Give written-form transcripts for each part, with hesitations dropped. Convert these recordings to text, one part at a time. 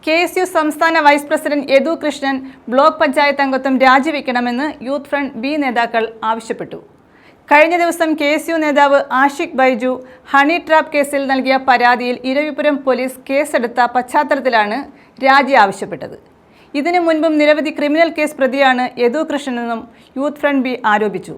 KSU സംസ്ഥാന vice president Yadu Krishnan block panchayat അംഗത്വം രാജിവെക്കണമെന്ന് യൂത്ത് ഫ്രണ്ട് ബി നേതാക്കൾ ആവശ്യപ്പെട്ടു. കഴിഞ്ഞ ദിവസം KSU നേതാവ് ആഷിഖ് ബൈജു ഹണി ട്രാപ്പ് കേസിൽ നൽകിയ പരാതിയിൽ ഇരവിപുരം പോലീസ് കേസെടുത്ത പശ്ചാത്തലത്തിലാണ് രാജി ആവശ്യപ്പെട്ടത്. ഇതിനു മുൻപും നിരവധി ക്രിമിനൽ കേസ് പ്രതിയാണ് യദു കൃഷ്ണനെന്നും യൂത്ത് ഫ്രണ്ട് ബി ആരോപിച്ചു.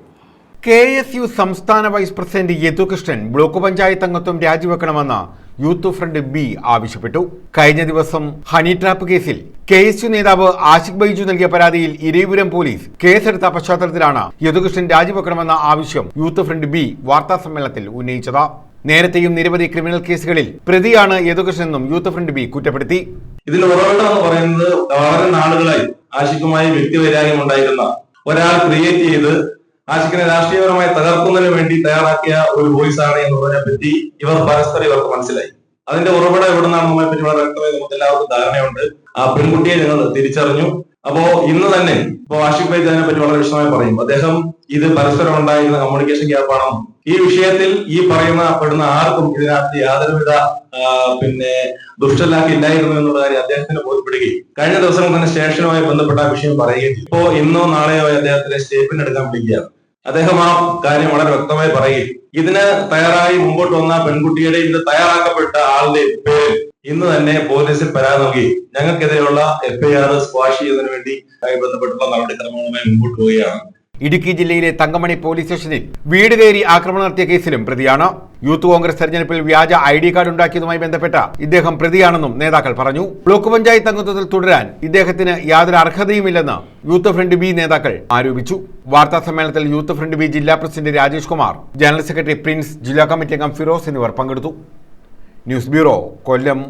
KSU സംസ്ഥാന vice president Yadu Krishnan block panchayat അംഗത്വം രാജിവെക്കണമെന്ന് യൂത്ത് ഫ്രണ്ട് ബി ആവശ്യപ്പെട്ടു. കഴിഞ്ഞ ദിവസം ഹണി ട്രാപ്പ് കേസിൽ KSU നേതാവ് ആഷിഖ് ബൈജു നൽകിയ പരാതിയിൽ ഇരവിപുരം പോലീസ് കേസെടുത്ത പശ്ചാത്തലത്തിലാണ് യദുകൃഷ്ണൻ രാജിവെക്കണമെന്ന ആവശ്യം യൂത്ത് ഫ്രണ്ട് ബി വാർത്താ സമ്മേളനത്തിൽ ഉന്നയിച്ചത്. നേരത്തെയും നിരവധി ക്രിമിനൽ കേസുകളിൽ പ്രതിയാണ് യദുകൃഷ്ണനെന്നും യൂത്ത് ഫ്രണ്ട് ബി കുറ്റപ്പെടുത്തി. ഇതിൽ ഉറവിടം എന്ന് പറയുന്നത് വളരെ നാളുകളായി ആഷിഖുമായി വ്യക്തിവൈരാഗ്യം ഉണ്ടായിരുന്ന ഒരാൾ ക്രിയേറ്റ് ചെയ്ത് ആഷിഖിനെ രാഷ്ട്രീയപരമായി തകർക്കുന്നതിന് വേണ്ടി തയ്യാറാക്കിയ ഒരു വോയിസ് ആണ് എന്നുള്ളതിനെ പറ്റി ഇവർക്ക് മനസ്സിലായി. അതിന്റെ ഉറവിടം എവിടുന്നാണെന്നതിനെ പറ്റി വളരെ വ്യക്തമായി നമുക്ക് എല്ലാവർക്കും ധാരണയുണ്ട്. ആ പെൺകുട്ടിയെ ഞങ്ങൾ തിരിച്ചറിഞ്ഞു. അപ്പോ ഇന്ന് തന്നെ ആഷിഖ് ബൈജു അതിനെ പറ്റി വളരെ വിശദമായി പറയും. അദ്ദേഹം ഇത് പരസ്പരം ഉണ്ടായിരുന്ന കമ്മ്യൂണിക്കേഷൻ ഗ്യാപ്പാണെന്നും ഈ വിഷയത്തിൽ ഈ പെടുന്ന ആർക്കും ഇതിനകത്ത് യാതൊരുവിധ ദുഷ്ടലാക്കി ഇല്ലായിരുന്നു എന്നുള്ള കാര്യം അദ്ദേഹത്തിന് ബോധ്യപ്പെടുകയും കഴിഞ്ഞ ദിവസം തന്നെ സ്റ്റേഷനുമായി ബന്ധപ്പെട്ട ആ വിഷയം പറയുകയും ചെയ്തു. ഇപ്പോ ഇന്നോ നാളെയോ അദ്ദേഹത്തിന്റെ സ്റ്റേറ്റ്മെന്റ് എടുക്കാൻ വിളിക്കുകയാണ്. അദ്ദേഹം ആ കാര്യം വളരെ വ്യക്തമായി പറയുകയും ഇതിന് തയ്യാറായി മുമ്പോട്ട് വന്ന പെൺകുട്ടിയുടെ ഇത് തയ്യാറാക്കപ്പെട്ട ആളുടെ പേര് ഇന്ന് തന്നെ പോലീസിൽ പരാതി നൽകി ഞങ്ങൾക്കെതിരെയുള്ള FIR സ്ക്വാഷ് ചെയ്യുന്നതിന് വേണ്ടി ബന്ധപ്പെട്ടുള്ള നടപടിക്രമങ്ങളുമായി മുമ്പോട്ട് പോവുകയാണ്. ഇടുക്കി ജില്ലയിലെ തങ്കമണി പോലീസ് സ്റ്റേഷനിൽ വീട് കയറി ആക്രമണം നടത്തിയ കേസിലും പ്രതിയാണ്. യൂത്ത് കോൺഗ്രസ് തെരഞ്ഞെടുപ്പിൽ വ്യാജ ID കാർഡ് ഉണ്ടാക്കിയതുമായി ബന്ധപ്പെട്ട ഇദ്ദേഹം പ്രതിയാണെന്നും നേതാക്കൾ പറഞ്ഞു. ബ്ലോക്ക് പഞ്ചായത്ത് അംഗത്വത്തിൽ തുടരാൻ ഇദ്ദേഹത്തിന് യാതൊരു അർഹതയുമില്ലെന്ന് യൂത്ത് ഫ്രണ്ട് ബി നേതാക്കൾ ആരോപിച്ചു. വാർത്താ സമ്മേളനത്തിൽ യൂത്ത് ഫ്രണ്ട് ബി ജില്ലാ president Rajesh Kumar, general secretary Prince, ജില്ലാ കമ്മിറ്റി അംഗം ഫിറോസ് എന്നിവർ പങ്കെടുത്തു. ന്യൂസ് ബ്യൂറോ, കൊല്ലം.